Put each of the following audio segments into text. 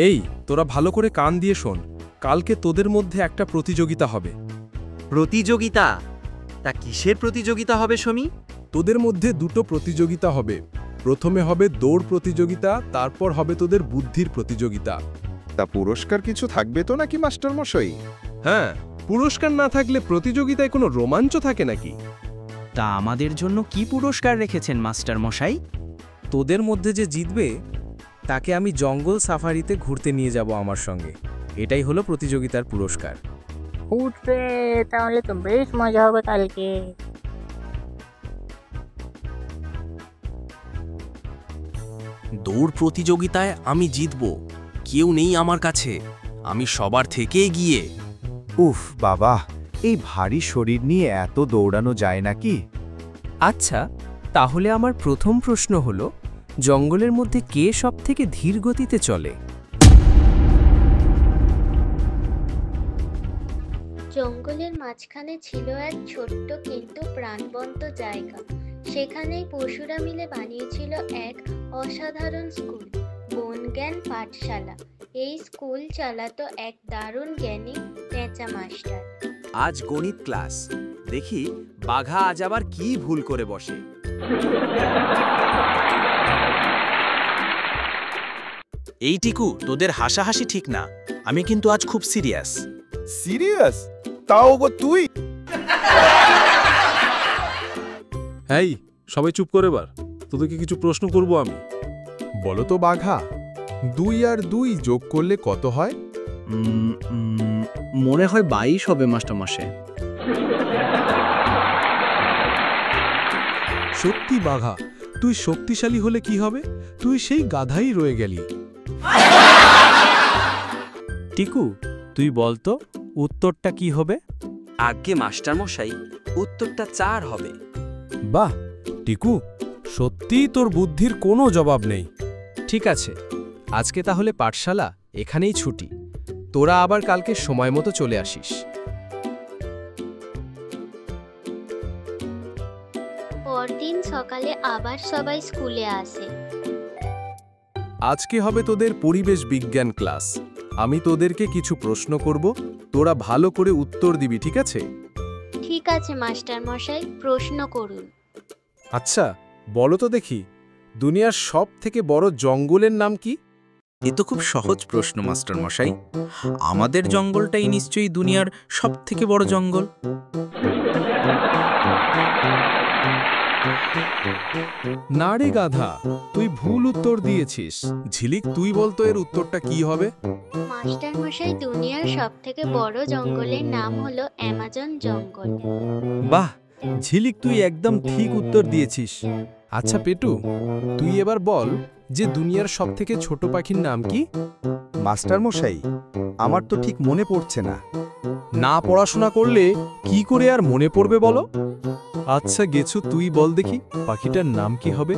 এই তোরা ভালো করে কান দিয়ে শোন, কালকে তোদের মধ্যে একটা প্রতিযোগিতা হবে। প্রতিযোগিতা? তা কিসের প্রতিযোগিতা হবে সমী? তোদের মধ্যে দুটো প্রতিযোগিতা হবে। প্রথমে হবে দৌড় প্রতিযোগিতা, তারপর হবে তোদের বুদ্ধির প্রতিযোগিতা। তা পুরস্কার কিছু থাকবে তো নাকি মাস্টার মশাই? হ্যাঁ, পুরস্কার না থাকলে প্রতিযোগিতায় কোনো রোমাঞ্চ থাকে নাকি? তা আমাদের জন্য কি পুরস্কার রেখেছেন মাস্টার মশাই? তোদের মধ্যে যে জিতবে তাকে আমি জঙ্গল সাফারিতে ঘুরতে নিয়ে যাব আমার সঙ্গে। এটাই হলো প্রতিযোগিতার পুরস্কার। উঠবে, তাহলে তো বেশ মজা হবে কালকে। দৌড় প্রতিযোগিতায় আমি জিতব, কেউ নেই আমার কাছে, আমি সবার থেকে এগিয়ে। উফ বাবা, এই ভারী শরীর নিয়ে এত দৌড়ানো যায় নাকি? আচ্ছা, তাহলে আমার প্রথম প্রশ্ন হলো, জঙ্গলের মধ্যে কে সবথেকে ধীর গতিতে চলে? জঙ্গলের মাঝখানে ছিল এক ছোট্ট কিন্তু প্রাণবন্ত জায়গা। সেখানেই পশুরা মিলে বানিয়েছিল এক অসাধারণ স্কুল, বনজ্ঞান পাঠশালা। এই স্কুল চালাতো এক দারুণ জ্ঞানী পেঁচা মাস্টার। আজ গণিত ক্লাস, দেখি বাঘা আজ আবার কি ভুল করে বসে। এই টিকু, তোদের হাসাহাসি ঠিক না, আমি কিন্তু আজ খুব সিরিয়াস। সিরিয়াস? তাও গো তুই? এই সবাই চুপ করে এবার, তোদেরকে কিছু প্রশ্ন করব আমি। বলো তো বাঘা, 2 আর 2 যোগ করলে কত হয়? মনে হয় 22 হবে মাস্টার মশাই। সত্যি বাঘা, তুই শক্তিশালী হলে কি হবে? তুই সেই গাধাই রয়ে গেলি। টিকু, তুই বলতো উত্তরটা কি হবে? আজ্ঞে মাস্টার মশাই, উত্তরটা 4 হবে। বাহ টিকু, সত্যিই তোর বুদ্ধির কোনো জবাব নেই। ঠিক আছে, আজকে তাহলে পাঠশালা এখানেই ছুটি। তোরা আবার কালকে সময় মতো চলে আসিস। পরদিন সকালে আবার সবাই স্কুলে আসে। আজকে হবে তোদের পরিবেশ বিজ্ঞান ক্লাস। আমি তোদেরকে কিছু প্রশ্ন করব, তোরা ভালো করে উত্তর দিবি, ঠিক আছে? ঠিক আছে মাস্টার মশাই, প্রশ্ন করুন। আচ্ছা, বলো তো দেখি, দুনিয়ার সব থেকে বড় জঙ্গলের নাম কি? এ তো খুব সহজ প্রশ্ন মাস্টার মশাই, আমাদের জঙ্গলটাই নিশ্চয়ই দুনিয়ার সবথেকে বড় জঙ্গল। না রে গাধা, তুই ভুল উত্তর দিয়েছিস। ঝিলিক, তুই বলতো এর উত্তরটা কি হবে? মাস্টার মশাই, দুনিয়ার সবথেকে বড় জঙ্গলের নাম হলো অ্যামাজন জঙ্গল। বাহ ঝিলিক, তুই একদম ঠিক উত্তর দিয়েছিস। আচ্ছা পেটু, তুই এবার বল যে দুনিয়ার সবথেকে ছোট পাখির নাম কি? মাস্টার মশাই, আমার তো ঠিক মনে পড়ছে না। না পড়াশোনা করলে কি করে আর মনে পড়বে বলো? আচ্ছা গেছু, তুই বল দেখি পাখিটার নাম কি হবে?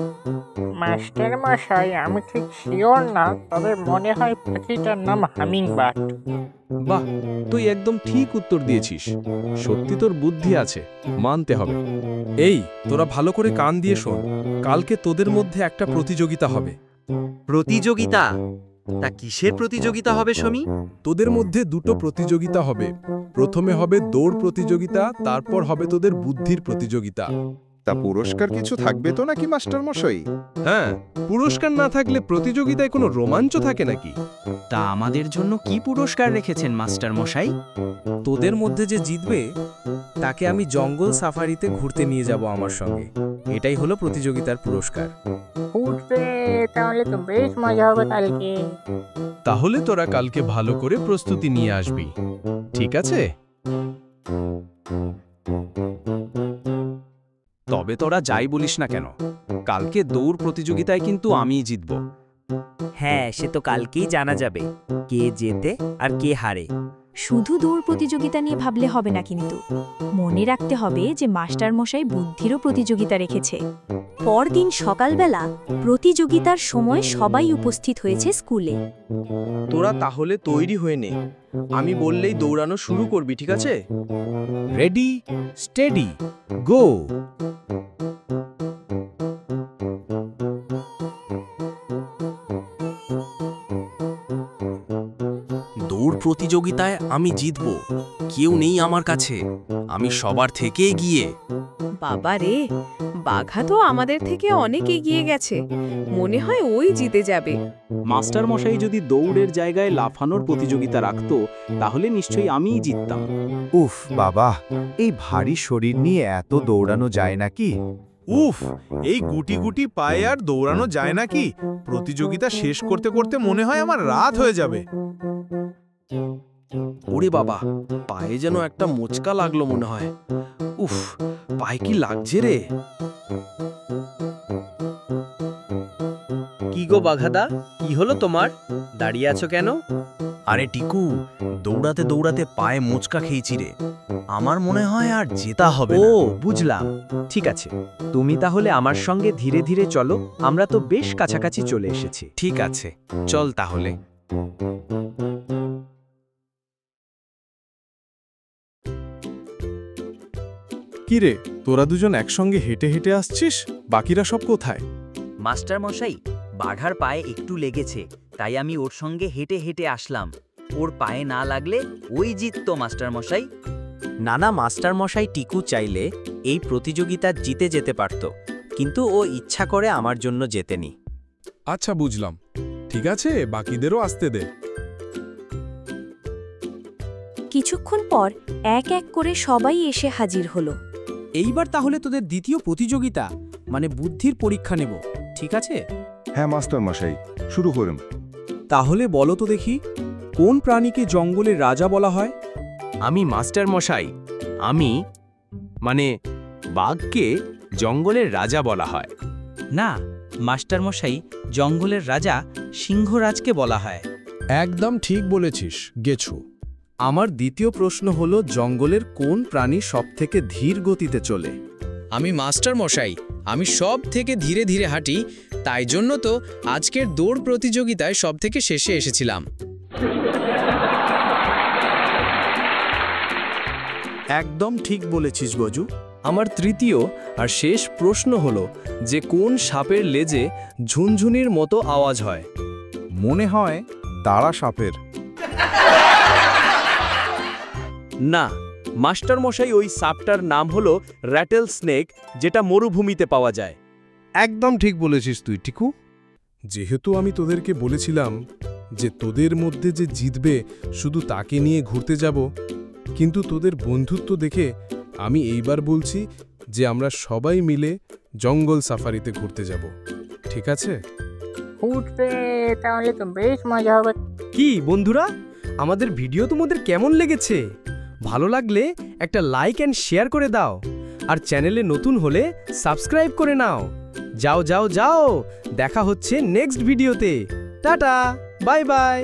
মাস্টার মশাই, আমি ঠিক শিওর না, তবে মনে হয় পাখিটার নাম হামিংবার্ড। বাহ, তুই একদম ঠিক উত্তর দিয়েছিস। সত্যি তোর বুদ্ধি আছে, মানতে হবে। এই তোরা ভালো করে কান দিয়ে শোন, কালকে তোদের মধ্যে একটা প্রতিযোগিতা হবে। প্রতিযোগিতা? তা কিসের প্রতিযোগিতা হবে সমী? তোদের মধ্যে দুটো প্রতিযোগিতা হবে। প্রথমে হবে দৌড় প্রতিযোগিতা, তারপর হবে তোদের বুদ্ধির প্রতিযোগিতা। তা পুরস্কার কিছু থাকবে তো নাকি মাস্টার মশাই? হ্যাঁ, পুরস্কার না থাকলে প্রতিযোগিতায় কোনো রোমাঞ্চ থাকে নাকি? তা আমাদের জন্য কি পুরস্কার রেখেছেন মাস্টার মশাই? তোদের মধ্যে যে জিতবে তাকে আমি জঙ্গল সাফারিতে ঘুরতে নিয়ে যাব আমার সঙ্গে। এটাই হলো প্রতিযোগিতার পুরস্কার। উঠবে, তাহলে তো বেশ মজা হবে কালকে। তাহলে তোরা কালকে ভালো করে প্রস্তুতি নিয়ে আসবি, ঠিক আছে? তবে তোরা যাই বলিস না কেন, কালকে দৌড় প্রতিযোগিতায় কিন্তু আমিই জিতব। হ্যাঁ, সে তো কালকেই জানা যাবে কে জেতে আর কে হারে। শুধু দৌড় প্রতিযোগিতা নিয়ে ভাবলে হবে না, কিন্তু মনে রাখতে হবে যে মাস্টার মশাই বুদ্ধিরও প্রতিযোগিতা রেখেছে। পরদিন সকালবেলা প্রতিযোগিতার সময় সবাই উপস্থিত হয়েছে স্কুলে। তোরা তাহলে তৈরি হয়ে নে, আমি বললেই দৌড়ানো শুরু করবি, ঠিক আছে? রেডি, স্টেডি, গো! দৌড় প্রতিযোগিতায় আমি জিতব। কেউ নেই আমার কাছে, আমি সবার থেকে এগিয়ে। বাবা রে, বাঘা তো আমাদের থেকে অনেক এগিয়ে গেছে, মনে হয় ওই জিতে যাবে। মাস্টার মশাই যদি দৌড়ের জায়গায় লাফানোর প্রতিযোগিতা রাখতো তাহলে নিশ্চয়ই আমিই জিততাম। উফ বাবা, এই ভারী শরীর নিয়ে এত দৌড়ানো যায় নাকি? উফ, এই গুটি গুটি পায়ে আর দৌড়ানো যায় নাকি? প্রতিযোগিতা শেষ করতে করতে মনে হয় আমার রাত হয়ে যাবে। ওরে বাবা, পায়ে যেন একটা মোচকা লাগলো মনে হয়। উফ, পায়ে কি লাগছে রে? কি গো বাঘাদা, কি হলো তোমার? দাঁড়িয়ে আছো কেন? আরে টিকু, দৌড়াতে দৌড়াতে পায়ে মোচকা খেয়েছি রে। আমার মনে হয় আর জেতা হবে না। ও বুঝলাম, ঠিক আছে, তুমি তাহলে আমার সঙ্গে ধীরে ধীরে চলো, আমরা তো বেশ কাছাকাছি চলে এসেছি। ঠিক আছে, চল তাহলে। কি রে, তোরা দুজন একসঙ্গে হেঁটে হেঁটে আসছিস? বাকিরা সব কোথায়? মাস্টার মশাই, বাঘার পায়ে একটু লেগেছে, তাই আমি ওর সঙ্গে হেঁটে হেঁটে আসলাম। ওর পায়ে না লাগলে ওই জিততো মাস্টার মশাই। নানা মাস্টার মশাই টিকু চাইলে এই প্রতিযোগিতা জিতে যেতে পারত, কিন্তু ও ইচ্ছা করে আমার জন্য জেতেনি। আচ্ছা বুঝলাম, ঠিক আছে, বাকিদেরও আসতে দে। কিছুক্ষণ পর এক এক করে সবাই এসে হাজির হলো। এইবার তাহলে তোদের দ্বিতীয় প্রতিযোগিতা, মানে বুদ্ধির পরীক্ষা নেব, ঠিক আছে? হ্যাঁ মাস্টার মশাই, শুরু করুন। তাহলে বলো তো দেখি, কোন প্রাণীকে জঙ্গলের রাজা বলা হয়? আমি মাস্টার মশাই, মানে বাঘকে জঙ্গলের রাজা বলা হয়। না, মাস্টার মশাই, জঙ্গলের রাজা সিংহরাজকে বলা হয়। একদম ঠিক বলেছিস, গেছো। আমার দ্বিতীয় প্রশ্ন হলো, জঙ্গলের কোন প্রাণী সবথেকে ধীর গতিতে চলে? আমি মাস্টার মশাই, আমি সব থেকে ধীরে ধীরে হাঁটি, তাই জন্য তো আজকের দৌড় প্রতিযোগিতায় সব থেকে শেষে এসেছিলাম। একদম ঠিক বলেছিস বজু। আমার তৃতীয় আর শেষ প্রশ্ন হলো যে কোন সাপের লেজে ঝুনঝুনির মতো আওয়াজ হয়? মনে হয় দাঁড়া সাপের। না, মাস্টার মশাই, ওই সাপটার নাম হলো র্যাটেল স্নেক, যেটা মরুভূমিতে পাওয়া যায়। একদম ঠিক বলেছিস তুই টিকু। যেহেতু আমি তোদেরকে বলেছিলাম যে তোদের মধ্যে যে জিতবে শুধু তাকে নিয়ে ঘুরতে যাব, কিন্তু তোদের বন্ধুত্ব দেখে আমি এইবার বলছি যে আমরা সবাই মিলে জঙ্গল সাফারিতে ঘুরতে যাব, ঠিক আছে? ঘুরতে তাহলে তো বেশ মজা হবে। কি বন্ধুরা, আমাদের ভিডিও তোমাদের কেমন লেগেছে? ভালো লাগলে একটা লাইক অ্যান্ড শেয়ার করে দাও, আর চ্যানেলে নতুন হলে সাবস্ক্রাইব করে নাও। যাও যাও যাও, দেখা হচ্ছে নেক্সট ভিডিওতে। Tata, bye bye.